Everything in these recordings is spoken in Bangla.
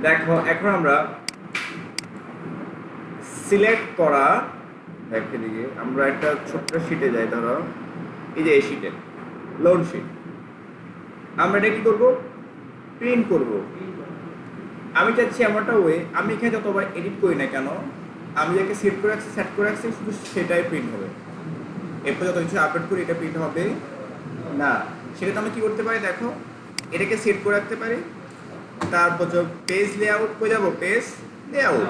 দেখো এখন আমরা সিলেক্ট করা দেখে দিকে আমরা একটা ছোট্ট শিটে যাই, ধরো এই যে এই শিটে লোন শিট, আমরা এটা কি করবো, প্রিন্ট করব। আমি চাচ্ছি এমনটা ওয়ে, আমি এখানে যতবার এডিট করি না কেন, আমি যাকে সেট করে রাখছি শুধু সেটাই প্রিন্ট হবে। এরপর যত কিছু আপলোড করি এটা প্রিন্ট হবে না। সেটা তো আমি কি করতে পারি, দেখো এটাকে সেট করে রাখতে পারি। তারপর পেজ লেআউট করে যাবো, page layout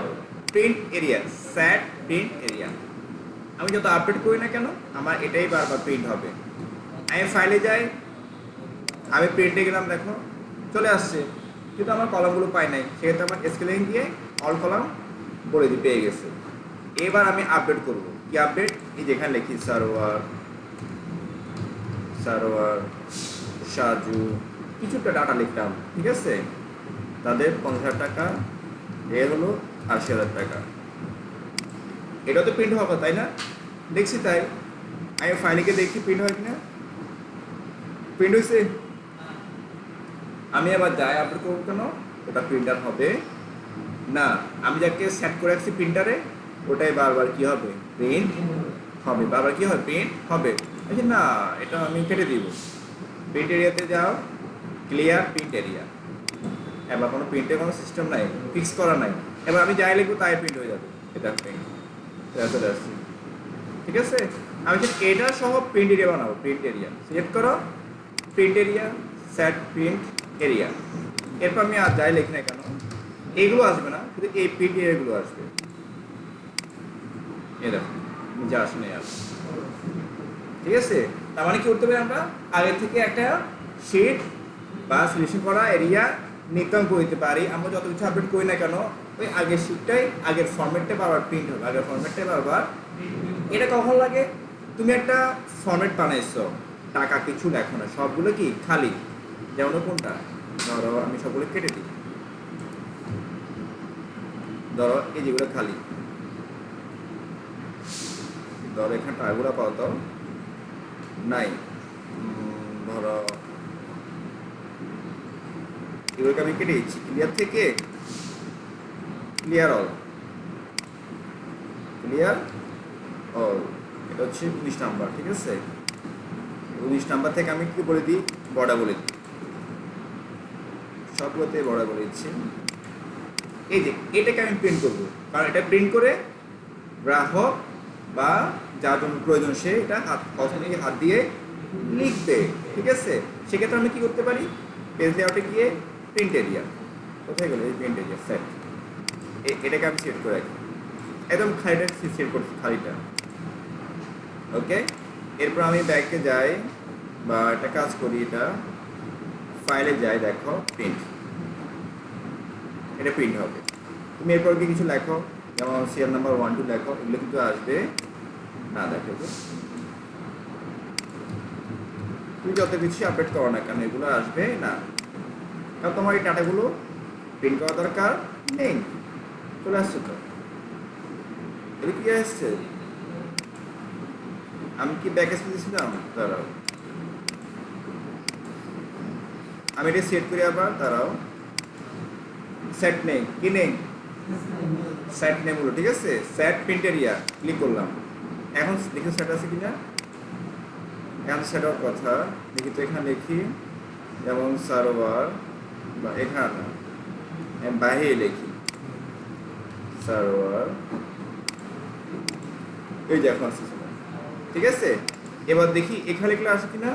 print area, set print area. আমি যত আপডেট করি না কেন আমার এটাই বারবার প্রিন্ট হবে। আমি ফাইলে যাই, আমি প্রিন্টে গেলাম, দেখো চলে আসছে, কিন্তু আমার কলামগুলো পাই নাই। সেক্ষেত্রে আমার স্কেলিং দিয়ে অল কলাম বলে দিই পেয়ে গেছে। এবার আমি আপডেট করব। কি আপডেট, এই যেখানে লিখি সার্ভার সাজু, কিছুটা ডাটা লিখলাম, ঠিক আছে। তাদের 50,000 টাকা, এ হলো 80,000 টাকা। এটা তো প্রিন্ট হওয়ার কথা, তাই না? দেখছি তাই। আমি ফাইলে দেখি প্রিন্ট হয় কিনা, প্রিন্ট হয়েছে। আমি আবার যাই আপলোড করবো, কেন ওটা প্রিন্টার হবে না। আমি যাকে সেট করে রাখছি প্রিন্টারে, ওটাই বারবার কি হবে, প্রিন্ট হবে। বারবার কি হবে, প্রিন্ট হবে। আচ্ছা না, এটা আমি কেটে দিব। প্রিন্ট এরিয়াতে যাও, ক্লিয়ার প্রিন্ট এরিয়া। এবার কোনো প্রিন্টের কোনো সিস্টেম নাই, ফিক্স করা নাই। এবার আমি যাই লিখবো তাই প্রিন্ট হয়ে যাবে। এটা প্রিন্ট চলে আসছে, ঠিক আছে। আমি এটা সহ প্রিন্ট এরিয়া বানাবো। প্রিন্ট এরিয়া সিলেক্ট করো, print area, set print area. এরপর আমি আর যাই লিখি না কেন, এইগুলো আসবে না, শুধু এই প্রিন্ট এরিয়াগুলো আসবে। এ দেখো যা আসে না আর, ঠিক আছে। তার মানে কি করতে পারি, আমরা আগে থেকে একটা শিট বা সিলেকশন করা এরিয়া নির্ধারণ করে দিতে পারি। আমরা যত কিছু আপডেট করি না কেন, ওই আগের শিটটাই, আগের ফরম্যাটটা বারবার প্রিন্ট হবে, আগের ফরম্যাটটাই বারবার। এটা কখন লাগে, তুমি একটা ফরম্যাট বানাইছো, টাকা কিছু লেখো না, সবগুলো কি খালি। যেমন কোনটা, ধরো আমি সবগুলো কেটে দিই, ধরো এই যেগুলো খালি, ধরো এখানে টাকাগুলো পাও তো নাই, ধরো এগুলোকে আমি কেটে দিচ্ছি। ক্লিয়ার থেকে ক্লিয়ার অল, ক্লিয়ার অল, এটা হচ্ছে 19 নাম্বার, ঠিক আছে। 19 নাম্বার থেকে আমি কি বলে দিই, বর্ডার বলে দিই, সবগুলোতে বর্ডার বলে দিচ্ছি। এই যে এটাকে আমি প্রিন্ট করবো, কারণ এটা প্রিন্ট করে গ্রাহক বা যার জন্য প্রয়োজন সে এটা হাত দিয়ে লিখবে, ঠিক আছে। সেক্ষেত্রে আমি কি করতে পারি, পেজ লেআউটে গিয়ে প্রিন্ট এরিয়া, কোথায় গেল এই প্রিন্ট এরিয়া, সেট, এটাকে আমি সেট করে রাখি, একদম খালিটা সেট করছি, খালিটা, ওকে। এরপর আমি ব্যাকে যাই বা একটা কাজ করি, এটা ফাইলে যাই, দেখো প্রিন্ট, এটা প্রিন্ট হবে। তুমি এরপর কি কিছু লেখো, যেমন সিরিয়াল নাম্বার 1 2 লেখো, এগুলো কিন্তু আসবে না। দেখো তুমি যত কিছু আপডেট করো না কেন, এগুলো আসবে না, কারণ তোমার এই ডাটাগুলো প্রিন্ট করা দরকার নেই। চলে আসছে তো, এটা কি আসছে, আমি কি ব্যাক স্পেস দিয়েছিলাম, দাঁড়াও আমি এটা সেট করি আবার, দাঁড়াও, সেট নেই, কি নেই, সেট নেম হলো, ঠিক আছে। সেট প্রিন্ট এরিয়া ক্লিক করলাম, এখন দেখি সেট আছে কিনা। এখন সেট হওয়ার কথা, দেখি তো এখানে লিখি, যেমন সার্ভার, বা এখানে বাইরে লিখি সার্ভার, এই যে এখন আসছে, ঠিক আছে। এবার দেখি এখানে লিখলে আসে কিনা।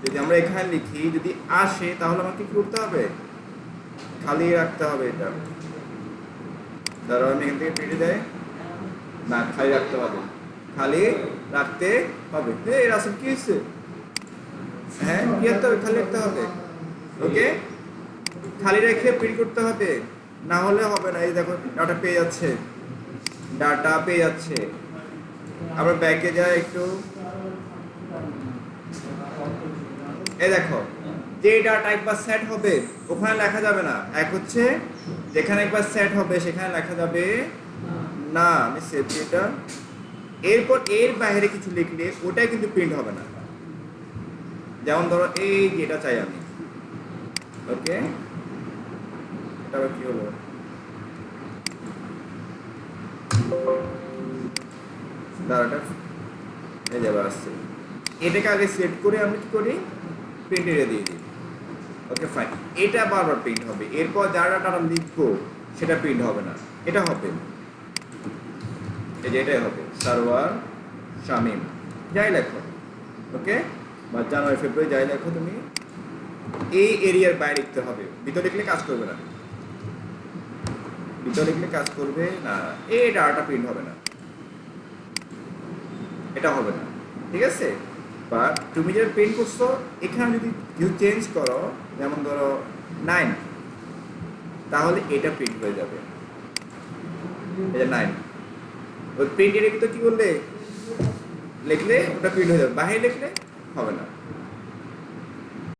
যদি আমরা এখানে লিখি, যদি আসে তাহলে আমাকে কি করতে হবে, খালি রাখতে হবে এটা। ধরো আমি এখান থেকে পেটে দেয় না, খালি রাখতে হবে, খালি রাখতে হবে। এই রাসেল কি হচ্ছে, হ্যাঁ কি রাখতে হবে, খালি রাখতে হবে, ওকে। খালি রেখে প্রিন্ট করতে হবে, না হলে হবে না। এই দেখো ডাটা পেয়ে যাচ্ছে, ডাটা পেয়ে যাচ্ছে। আমরা ব্যাকে যাই একটু, এই দেখো যে ডাটা একবার সেট হবে ওখানে লেখা যাবে না, এক হচ্ছে যেখানে একবার সেট হবে সেখানে লেখা যাবে না। আমি সেভ এটা, এরপর এর বাইরে কিছু লিখলে ওটাই কিন্তু প্রিন্ট হবে না। যেমন ধরো এই যেটা চাই আমি, ওকে এটা আবার কি হলো? দাঁড়াটা এই যাবে আসছে। এটাকে আগে সেট করে আমি কি করি, প্রিন্ট এরিয়া দিয়ে দিই। ওকে ফাইন, এটা বারবার প্রিন্ট হবে, এরপর যা ডাটা লিখবো সেটা প্রিন্ট হবে না, এটা হবে, এই যে এটাই হবে সারওয়ার শামিম যাই লেখো, ওকে, বা জানুয়ারি ফেব্রুয়ারি যাই লেখো তুমি, এই এরিয়ার বাইরে লিখতে হবে, ভিতরে লিখলে কাজ করবে না, ভিতরে লিখলে কাজ করবে না, এই ডাটা প্রিন্ট হবে না, এটা হবে না, ঠিক আছে। বা তুমি যেটা প্রিন্ট করছো এখানে যদি কিছু চেঞ্জ করো, যেমন ধরো 9, তাহলে এটা প্রিন্ট হয়ে যাবে, এটা 9, ওই প্রিন্ট এর ভিতরে কি করলে লিখলে ওটা প্রিন্ট হয়ে যাবে, বাইরে লিখলে হবে না।